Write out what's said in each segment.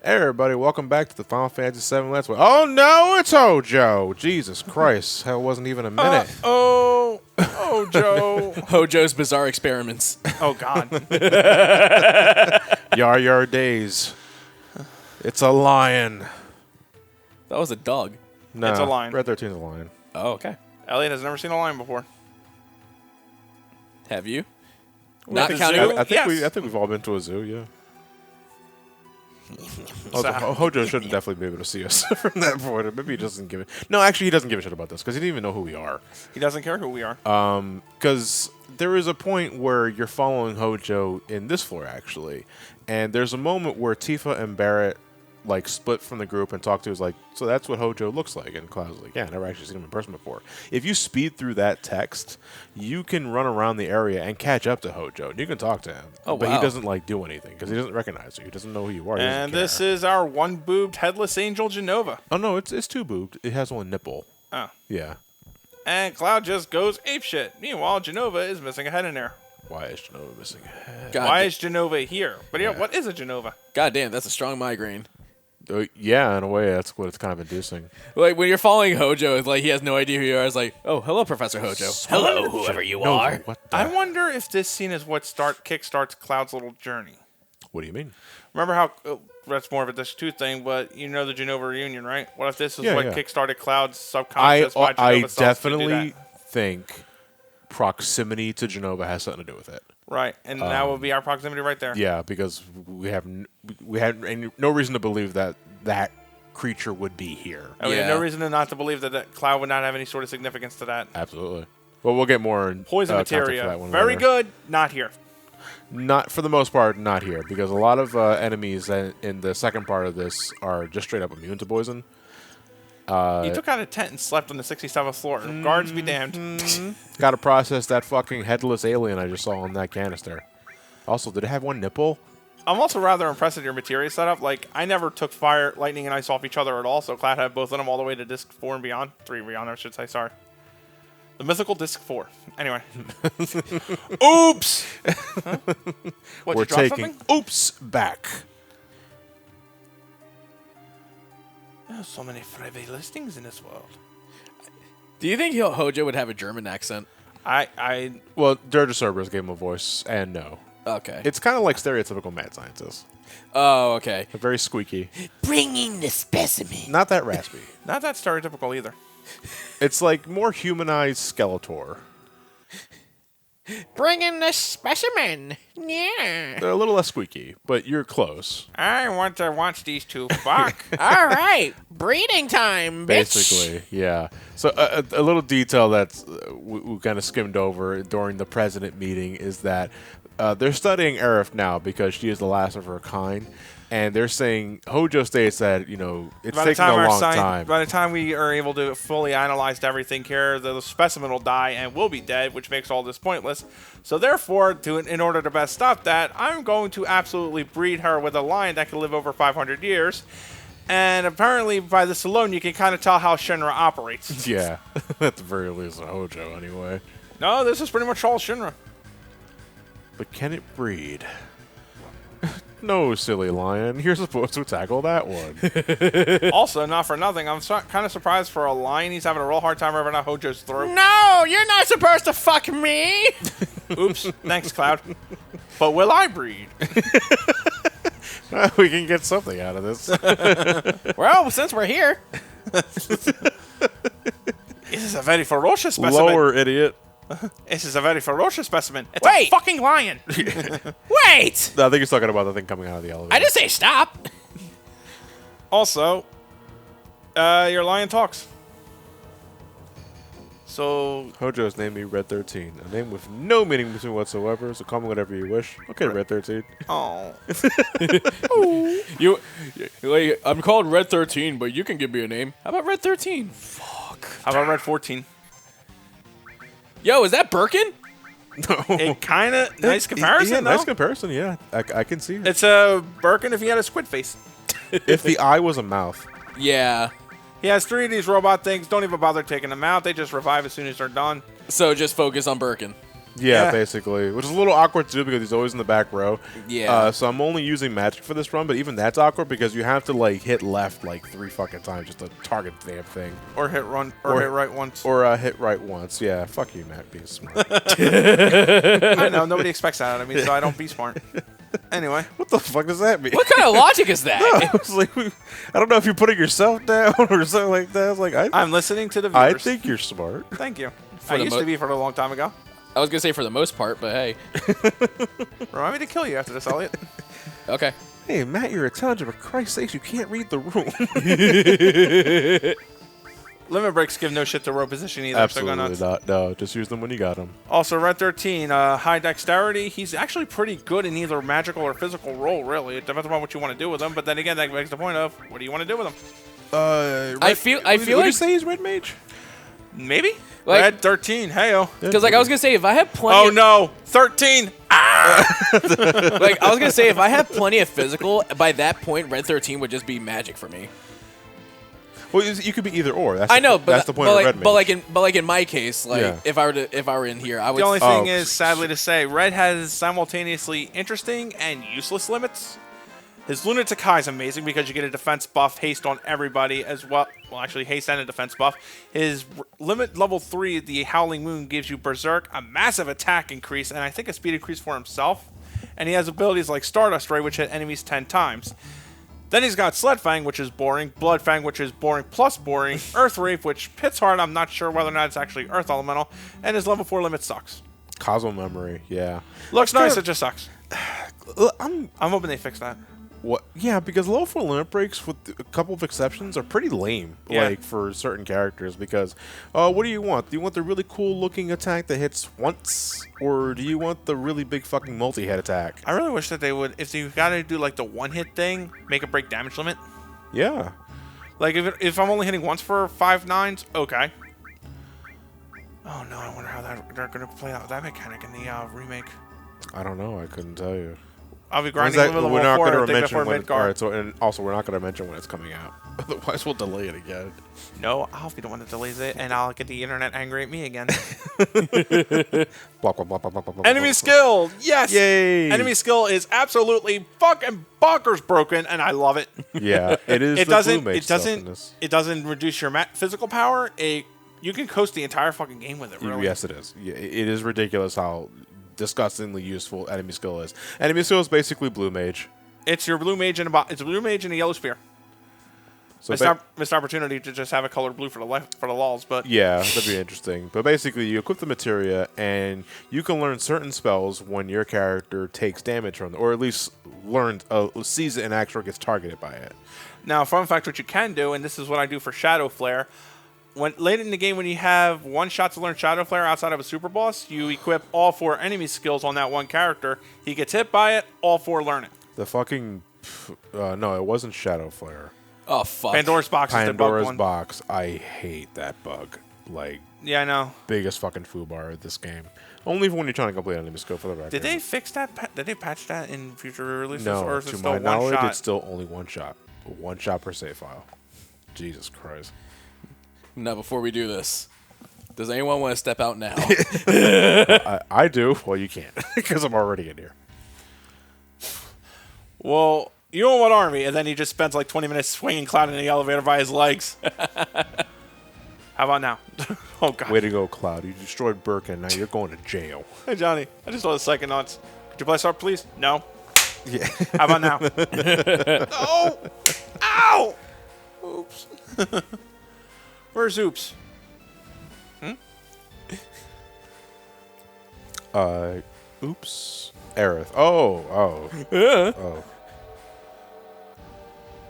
Hey everybody, welcome back to the Final Fantasy VII Let's Play. Oh no, it's Hojo! Jesus Christ, hell, it wasn't even a minute. Hojo. Hojo's Bizarre Experiments. Oh God. Yar days. It's a lion. That was a dog. No, It's a lion. Red 13 is a lion. Oh, okay. Elliot has never seen a lion before. Have you? Not Not the counting. zoo? I think Yes. I think we've all been to a zoo, yeah. So- Hojo should definitely be able to see us from that point. Maybe he doesn't give it. No, actually, he doesn't give a shit about this because he didn't even know who we are. He doesn't care who we are. Because there is a point where you're following Hojo in this floor, actually, and there's a moment where Tifa and Barrett like split from the group and talk to us like, so that's what Hojo looks like. And Cloud's like, yeah, I never actually seen him in person before. If you speed through that text, you can run around the area and catch up to Hojo. And you can talk to him. Oh, but wow. he doesn't like do anything because he doesn't recognize you. He doesn't know who you are. He And doesn't this care. is our one-boobed headless angel, Genova. Oh no, it's two boobed. It has one nipple. Oh. Yeah. And Cloud just goes apeshit. Meanwhile, Genova is missing a head in there. Why is Genova missing a head? God, Why is Genova here? But yeah, Yeah. what is a Genova? God damn, that's a strong migraine. Yeah, in a way, that's what it's kind of inducing. Like when you're following Hojo, it's like he has no idea who you are. It's like, oh, hello, Professor Hojo. Hello, whoever you are. What the? I wonder if this scene is what kickstarts Cloud's little journey. What do you mean? Remember how that's more of a Disc 2 thing, but you know the Genova reunion, right? What if this is Yeah, what yeah. kickstarted Cloud's subconscious? why I Genova starts to do definitely that? think proximity to Genova has something to do with it. Right, and that would be our proximity right there. Yeah, because we have no reason to believe that that creature would be here. And we have Yeah. no reason not to believe that Cloud would not have any sort of significance to that. Absolutely. Well, we'll get more in Poison context for materia, that one very later. good, not here. Not for the most part, not here, because a lot of enemies in the second part of this are just straight up immune to poison. You took out a tent and slept on the 67th floor. Guards be damned. Got to process that fucking headless alien I just saw on that canister. Also, did it have one nipple? I'm also rather impressed with your materia setup. Like, I never took fire, lightning, and ice off each other at all, so Cloud had both of them all the way to Disc 4 and beyond. 3 and beyond, I should say, sorry. The mythical Disc 4. Anyway. Oops! Huh? What, We're you dropped taking something? oops back. There's so many private listings in this world. Do you think Hojo would have a German accent? Well, Dirge Cerberus gave him a voice, and no. Okay. It's kind of like stereotypical mad scientist. Oh, okay. They're very squeaky. Bringing the specimen. Not that raspy. not that stereotypical either. It's like more humanized Skeletor. Bringing the specimen. Yeah. They're a little less squeaky, but you're close. I want to watch these two fuck. All right. Breeding time, bitch. Basically, yeah. So a little detail that we kind of skimmed over during the president meeting is that they're studying Aerith now because she is the last of her kind. And they're saying, Hojo states that, it's taking a long time. By the time we are able to fully analyze everything here, the specimen will die and will be dead, which makes all this pointless. So therefore, in order to best stop that, I'm going to absolutely breed her with a lion that can live over 500 years. And apparently, by this alone, you can kind of tell how Shinra operates. Yeah, at the very least, Hojo, anyway. No, this is pretty much all Shinra. But can it breed? No, silly lion. You're supposed to tackle that one. Also, not for nothing, I'm kind of surprised for a lion. He's having a real hard time ripping out Hojo's throat. No, you're not supposed to fuck me. Oops. Thanks, Cloud. But will I breed? We can get something out of this. Well, since we're here. This is a very ferocious specimen. Lower, idiot. This is a very ferocious specimen. It's Wait. a fucking lion. Wait. No, I think he's talking about the thing coming out of the elevator. I didn't say stop. Also, your lion talks. So, Hojo's named me Red 13, a name with no meaning between whatsoever, so call me whatever you wish. Okay, Red 13. oh, I'm called Red 13, but you can give me a name. How about Red 13? Fuck. how about Red 14? Yo, is that Birkin? It kind of nice comparison. Yeah, though. nice comparison, yeah. I can see it. It's a Birkin if he had a squid face. If the eye was a mouth. Yeah. He has 3 of these robot things. Don't even bother taking them out. They just revive as soon as they're done. So just focus on Birkin. Yeah, basically, which is a little awkward too because he's always in the back row. Yeah. So I'm only using magic for this run, but even that's awkward because you have to like hit left like 3 fucking times just to target the damn thing. Or hit right once. Or hit right once. Yeah, fuck you, Matt, being smart. I know, nobody expects that out of me, so I don't be smart. Anyway. What the fuck does that mean? What kind of logic is that? No, it's like, I don't know if you're putting yourself down or something like that. I was like, I'm listening to the I viewers. think you're smart. Thank you. I used to be for a long time ago. I was gonna say for the most part, but hey. Remind me to kill you after this, Elliot. Okay. Hey, Matt, you're intelligent, but Christ's sakes, you can't read the room. Limit breaks give no shit to row position either. Absolutely not. No, just use them when you got them. Also, Red 13, high dexterity. He's actually pretty good in either magical or physical role, really. It depends on what you want to do with him. But then again, that makes the point of, what do you want to do with him? I feel Would you like say he's red mage? Maybe? Like- Red 13, hey-o. because like I was gonna say if I had plenty. Oh, of, no. 13. Like I was gonna say if I had plenty of physical, by that point Red 13 would just be magic for me. Well, you could be either or. That's I know, that's the point but of like, red mage. but like in my case, like Yeah. if I were in here, I would. The only thing Oh, is, sadly to say, Red has simultaneously interesting and useless limits. His Lunatic High is amazing because you get a defense buff, haste on everybody as well. Well, actually, haste and a defense buff. His limit level 3, the Howling Moon, gives you Berserk, a massive attack increase, and I think a speed increase for himself. And he has abilities like Stardust Ray, which hit enemies 10 times. Then he's got Sled Fang, which is boring, Blood Fang, which is boring plus boring, Earth Wraith, which hits hard, I'm not sure whether or not it's actually Earth Elemental, and his level 4 limit sucks. Cosmo memory, yeah. Looks nice, it just sucks. I'm hoping they fix that. what? Yeah, because level 4 limit breaks, with a couple of exceptions, are pretty lame. Yeah. Like for certain characters, because what do you want? Do you want the really cool looking attack that hits once, or do you want the really big fucking multi-head attack? I really wish that they would, if you gotta do like the one-hit thing, make it break damage limit. Yeah. Like if I'm only hitting once for 5 nines, okay. Oh no, I wonder how they're gonna play out that mechanic in the remake. I don't know. I couldn't tell you. I'll be When's grinding that- level we're not 4 going and to take mention before when. Midgard. All right, so and also we're not going to mention when it's coming out. Otherwise, we'll delay it again. No, I'll be the one that delays it, and I'll get the internet angry at me again. Blah, blah, blah, blah, blah, blah, Enemy blah. skill, yes. Yay! Enemy skill is absolutely fucking bonkers broken, and I love it. Yeah, it is. It the doesn't. blue mage It stuff in doesn't. this. It doesn't reduce your physical power. You can coast the entire fucking game with it. Really. Yes, it is. Yeah, it is ridiculous how disgustingly useful enemy skill is. Enemy skill is basically blue mage. It's your blue mage and it's a blue mage and a yellow spear. So Missed opportunity to just have a colored blue for the lols, but yeah, that'd be interesting. But basically, you equip the materia, and you can learn certain spells when your character takes damage from them, or at least sees it in action or gets targeted by it. now, fun fact: what you can do, and this is what I do for Shadow Flare. When late in the game, when you have one shot to learn Shadow Flare outside of a super boss, you equip all 4 enemy skills on that one character. He gets hit by it, all 4 learn it. The fucking no, it wasn't Shadow Flare. Oh fuck. Pandora's box is the bug Pandora's one. box. I hate that bug. Like Yeah, I know. biggest fucking foobar of this game. Only when you're trying to complete enemy skill for the record. Did they fix that? Did they patch that in future releases, No, or is it to still my one knowledge, shot? it's still only one shot. One shot per save file. Jesus Christ. Now before we do this, does anyone want to step out now? I do. Well, you can't because I'm already in here. Well, you know what army, and then he just spends like 20 minutes swinging Cloud in the elevator by his legs. How about now? Oh, God. Way to go, Cloud. You destroyed Birkin. Now you're going to jail. Hey, Johnny, I just saw the Psychonauts. Could you play start, please? No. Yeah. How about now? No! Ow! Oops. Where's Oops? Oops. Aerith. Oh. Yeah. Oh.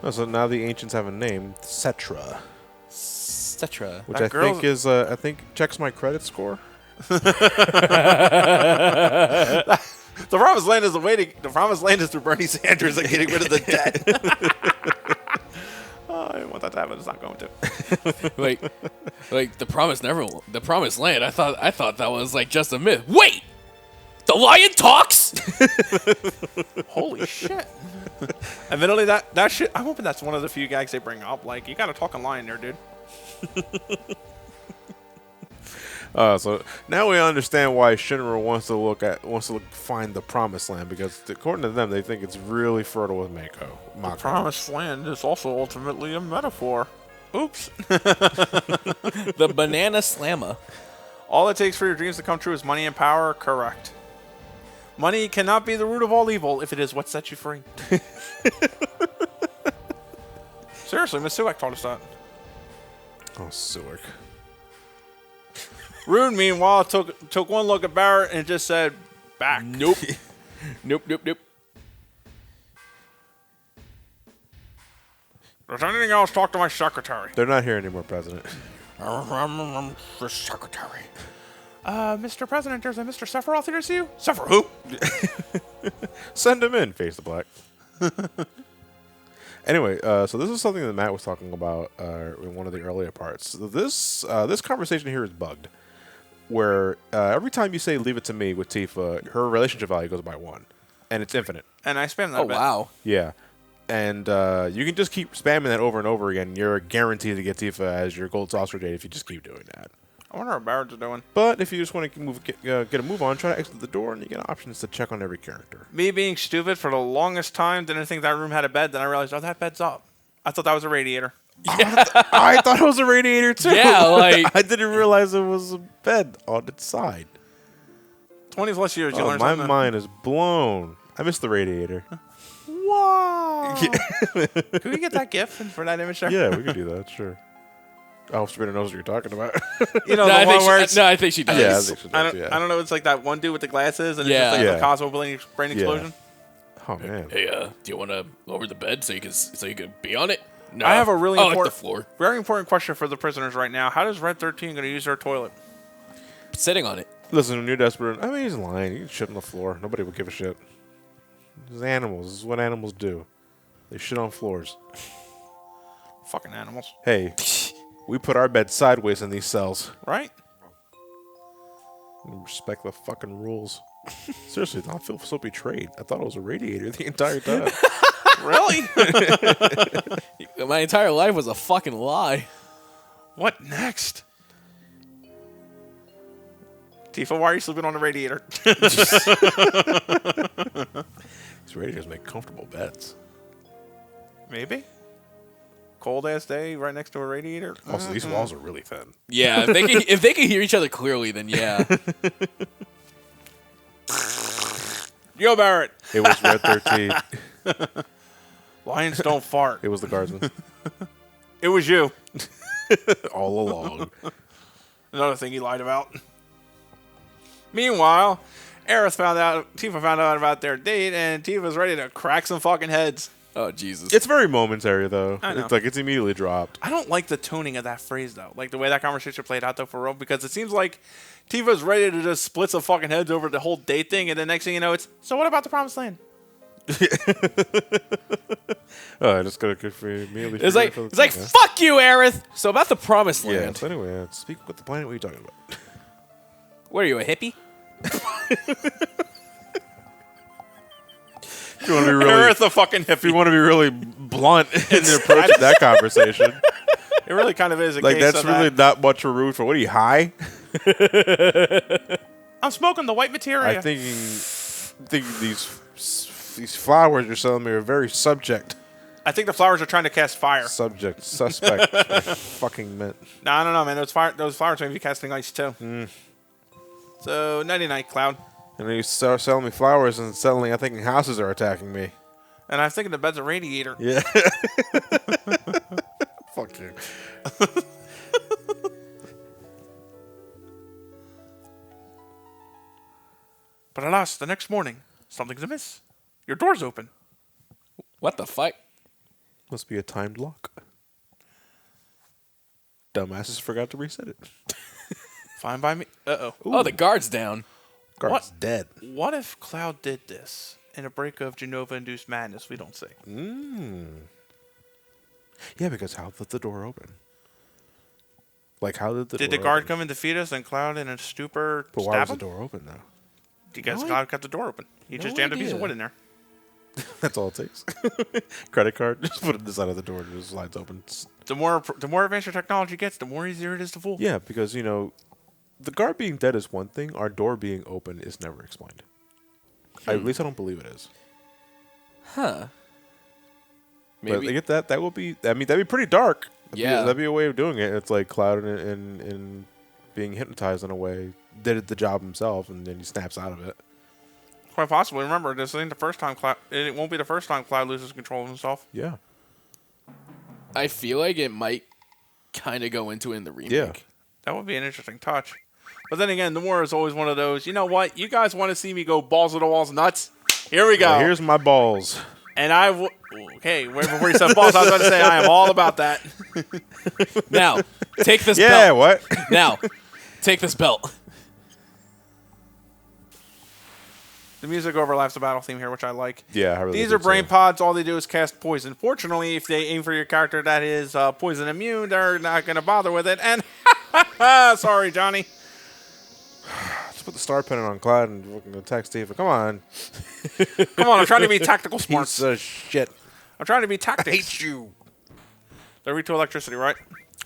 Oh, so now the ancients have a name, Cetra, Cetra. which That I girl's- think is checks my credit score. The promised land is the promised land is through Bernie Sanders and getting rid of the debt. Oh, I didn't want that to happen. It's not going to. like the promised land. I thought that was like just a myth. Wait, the lion talks. Holy shit. Admittedly, that shit, I'm hoping that's one of the few gags they bring up. Like, you got a talking lion there, dude. So now we understand why Shinra wants to find the promised land, because according to them, they think it's really fertile with Mako. Promised land is also ultimately a metaphor. Oops. The banana slammer. All it takes for your dreams to come true is money and power. Correct. Money cannot be the root of all evil if it is what sets you free. Seriously, Miss Suak told us that. Oh, Suak. Rune, meanwhile, took one look at Barrett and just said, back. Nope. Nope. If there's anything else, talk to my secretary. They're not here anymore, President. The secretary. Mr. President, there's a Mr. Sephiroth here to see you. Sephiroth who? Send him in, Face the Black. Anyway, so this is something that Matt was talking about in one of the earlier parts. This conversation here is bugged, where every time you say "leave it to me" with Tifa, her relationship value goes by 1, and it's infinite. And I spam that. Oh, wow. Yeah, and you can just keep spamming that over and over again. You're guaranteed to get Tifa as your gold saucer date if you just keep doing that. I wonder how Barrett's doing. But if you just want to get a move on, try to exit the door, and you get options to check on every character. Me being stupid for the longest time, didn't think that room had a bed. Then I realized, oh, that bed's up. I thought that was a radiator. Yeah. I thought it was a radiator too. Yeah, like I didn't realize it was a bed on its side. 20 plus years, you learn my something. mind is blown. I missed the radiator. Wow. Can we get that GIF for that image there? Yeah, we can do that. Sure. I hope Sabrina knows what you're talking about. You know, no, the one where it's... I think she does. Yeah, I think she does, I don't know. It's like that one dude with the glasses, and Yeah. it's just like Yeah. the Cosmo brain explosion. Oh man. Hey, do you want to lower the bed so you can be on it? No. I have a really like important, the floor. very important question for the prisoners right now. How does Red 13 going to use their toilet? Sitting on it. Listen, when you're desperate, I mean, he's lying. You can shit on the floor. Nobody would give a shit. This is animals. This is what animals do. They shit on floors. Fucking animals. Hey, we put our bed sideways in these cells. Right? Respect the fucking rules. Seriously, I feel so betrayed. I thought it was a radiator the entire time. Really? My entire life was a fucking lie. What next? Tifa, why are you sleeping on the radiator? These radiators make comfortable beds. Maybe. Cold ass day right next to a radiator. Also, these walls are really thin. Yeah, if they can hear each other clearly, then yeah. Yo, Barrett. It was Red 13. Lions don't fart. It was the guardsman. It was you. All along. Another thing he lied about. Meanwhile, Tifa found out about their date, and Tifa's ready to crack some fucking heads. Oh, Jesus. It's very momentary, though. I know. It's immediately dropped. I don't like the tuning of that phrase, though. Like, the way that conversation played out, though, for real. Because it seems like Tifa's ready to just split some fucking heads over the whole date thing. And the next thing you know, it's, so what about the Promised Land? I just got to immediately. It's like, fuck you, Aerith. So about the Promised Yeah, Land. so anyway, speak with the planet. What are you talking about? What are you, a hippie? If you want to be really, Aerith the fucking if you hippie. want to be really blunt in your approach to that conversation, It really kind of is a like case that's of really that. not much for rude for. What are you high? I'm smoking the white materia. I think these flowers you're selling me are very suspect, the flowers are trying to cast fire. suspect. Fucking meant. No, I don't know, man. Those flowers may be casting ice, too. So, nighty-night, Cloud. And then you start selling me flowers, and suddenly I'm thinking houses are attacking me. And I'm thinking the bed's a radiator. Yeah. Fuck you. But alas, the next morning, something's amiss. Your door's open. What the fuck? Must be a timed lock. Dumbasses forgot to reset it. Fine by me. Uh-oh. Oh, the guard's down. Guard's What? dead. What if Cloud did this in a break of Genova-induced madness? We don't see. Yeah, because how did the door open? Like, how did the Did door the guard open? come and defeat us and Cloud in a stupor But why stab was the him? door open, though? Because No Cloud kept the door open. He just no jammed a piece of idea. wood in there. That's all it takes. Credit card, just put it inside of the door and it just slides open. The more advanced your technology gets, the more easier it is to fool. Yeah, because, the guard being dead is one thing. Our door being open is never explained. At least I don't believe it is. Huh. But Maybe. they get that. That will be. I mean, that'd be pretty dark. Yeah. That'd be a way of doing it. It's like Cloud and being hypnotized in a way did the job himself, and then he snaps out of it. Quite possibly. Remember, this ain't the first time Cloud. It won't be the first time Cloud loses control of himself. Yeah. I feel like it might kind of go into it in the remake. Yeah. That would be an interesting touch. But then again, Nomura is always one of those. You know what? You guys want to see me go balls to the walls nuts? Here we go. Well, here's my balls. And okay, wait, before you said balls, I was about to say I am all about that. Now, take this Yeah. belt. What? Now, take this belt. The music overlaps the battle theme here, which I like. Yeah. I really These do are brain too. pods. All they do is cast poison. Fortunately, if they aim for your character that is poison immune, they're not going to bother with it. And sorry, Johnny. Just put the star pennant on Cloud and fucking attack Steve. Come on. Come on, I'm trying to be tactical Piece smarts. of shit. I'm trying to be tactics. I hate you. They're weak to electricity, right?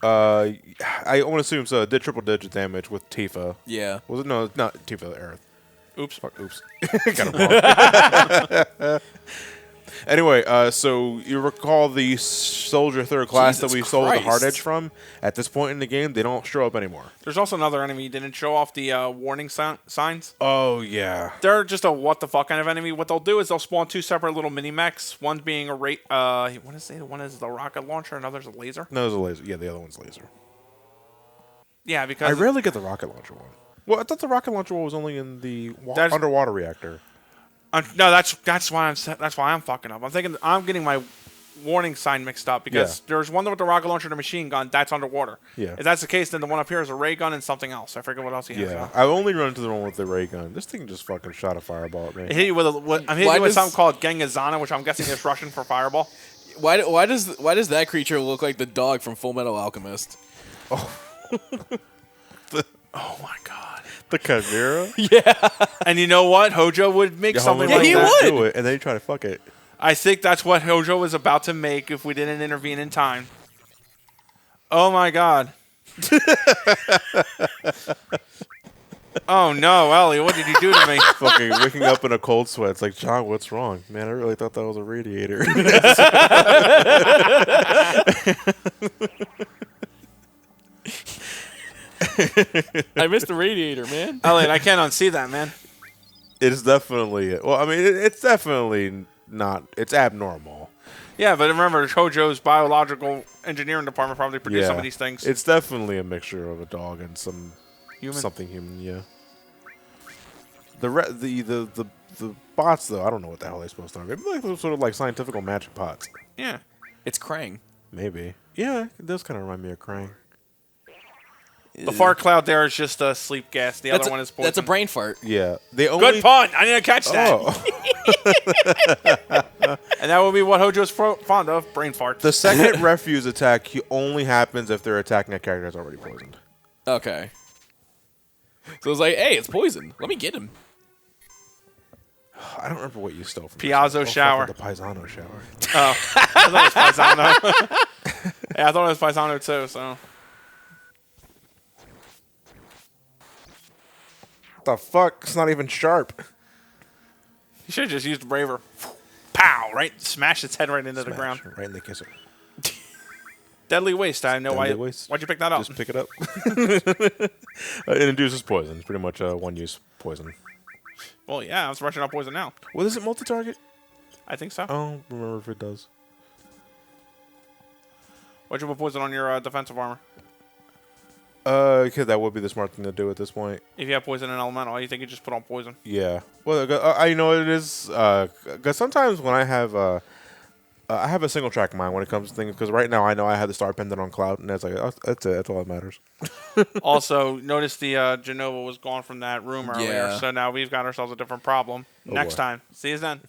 I want to assume so. It did triple digit damage with Tifa. Yeah. Was it? No, not Tifa. Earth. Oops. Fuck, oops. Got it wrong. Anyway, so you recall the soldier third class Jesus that we stole the Christ. hard edge from? At this point in the game, they don't show up anymore. There's also another enemy. You didn't show off the warning signs. Oh, yeah. They're just a what the fuck kind of enemy. What they'll do is they'll spawn two separate little mini mechs. One being a what is it? One is the rocket launcher. Another's a laser. No, there's a laser. Yeah, the other one's laser. Yeah, I because rarely get the rocket launcher one. Well, I thought the rocket launcher one was only in the That's- underwater reactor. no, that's why I'm fucking up. I'm thinking I'm getting my warning sign mixed up because Yeah. there's one with the rocket launcher and a machine gun. That's underwater. Yeah. If that's the case, then the one up here is a ray gun and something else. I forget what else he has. Yeah. now. I only run into the one with the ray gun. This thing just fucking shot a fireball at I me. hit you with I'm hitting Why you with does- something called Gengazana, which I'm guessing is Russian for fireball. Why does that creature look like the dog from Full Metal Alchemist? Oh my god! The Chimera? And you know what? Hojo would make something Yeah, like he that. would. Do it, and then you try to fuck it. I think that's what Hojo was about to make if we didn't intervene in time. Oh my god. Oh no, Ellie, what did you do to me? Fucking waking up in a cold sweat. It's like, John, what's wrong? Man, I really thought that was a radiator. I missed the radiator, man. Elliot, I can't unsee that, man. It's definitely, well, I mean, it's definitely not, it's abnormal. Yeah, but remember, Hojo's biological engineering department probably produced some of these things. It's definitely a mixture of a dog and Human. something human, yeah. The bots, though, I don't know what the hell they're supposed to be. Maybe like those sort of like scientific magic pots. Yeah. It's Krang. Maybe. Yeah, it does kind of remind me of Krang. The fart cloud there is just sleep gas. The other one is poison. That's a brain fart. Yeah. They only... Good pun. I didn't catch that. Oh. And that would be what Hojo's fond of, brain farts. The second refuse attack only happens if they're attacking a character that's already poisoned. Okay. So it's like, hey, it's poison. Let me get him. I don't remember what you stole from Piazza this. shower. The Paisano shower. Oh, I thought it was Paisano. Yeah, I thought it was Paisano too, so. What the fuck? It's not even sharp. You should have just used Braver. Pow! Right? Smash its head right into the ground. Right in the kisser. Deadly waste. I know Deadly why. waste. Why'd you pick that up? Just pick it up. It induces poison. It's pretty much a one-use poison. Well, yeah, I was rushing out poison now. Well, is it multi-target? I think so. I don't remember if it does. Why'd you put poison on your defensive armor? Because that would be the smart thing to do at this point. If you have poison and elemental, you think you just put on poison? Yeah. Well, you know what it is? Because sometimes when I have a single track mind when it comes to things. Because right now I know I have the star pendant on Cloud, and that's like that's it. That's all that matters. Also, notice the Genova was gone from that room earlier, Yeah. so now we've got ourselves a different problem. Next boy. time. See you then.